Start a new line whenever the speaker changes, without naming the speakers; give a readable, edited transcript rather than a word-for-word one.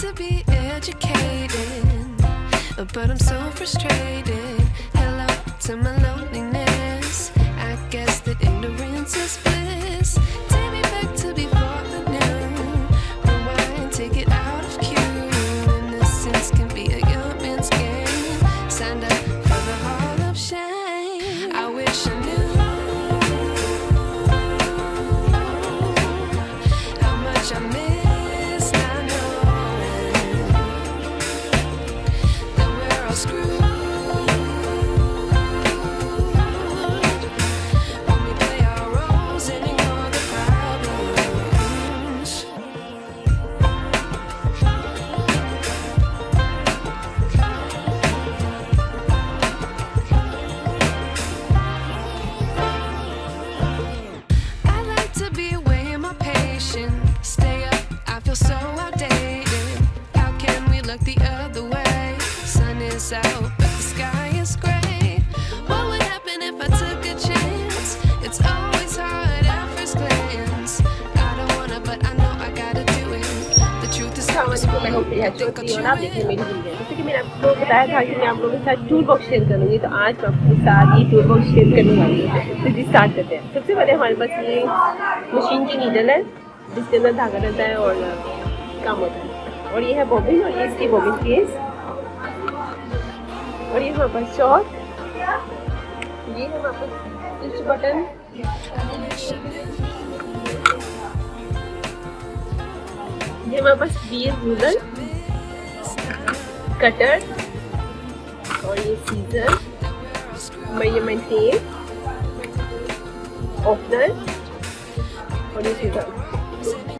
to be educated, but I'm so frustrated. Hello to my loneliness. I guess that ignorance is bliss. Take me back to before I knew. Rewind, take it out of cue. Innocence can be a young man's game. Signed up for the hall of shame. I wish I knew how much I miss not knowing that we're all screwed when we play our roles and ignore the problems. I like to be away in my patience. Stay up, I feel so outdated. How can we look the other way? Sun is out, but the sky is gray. What would happen if I took a chance? It's always hard at first glance. I don't wanna, but I know I gotta do it. The truth is
मैं हूँ प्रिया चौधरी और आप देख रहे हैं मेरी दुनिया। जैसे कि मैंने आपको बताया था कि मैं आप लोगों के साथ टूल बॉक्स शेयर करूँगी, तो आज मैं आपके साथ ये टूल बॉक्स शेयर करने वाली हूँ। तो जी स्टार्ट करते हैं। सबसे पहले हमारे पास ये मशीन की नीडल है जिसके अंदर धागा रहता है और काम होता है, और ये है बॉबिन, और ये इसकी बॉबिन केस, और ये हमारे पास शॉर्ट, ये हमारे पास स्विच बटन, ये हमारे पास बीयर रूलर, कटर, और ये सीजर, मेजरमेंट टेप, ओपनर, और ये सीजर।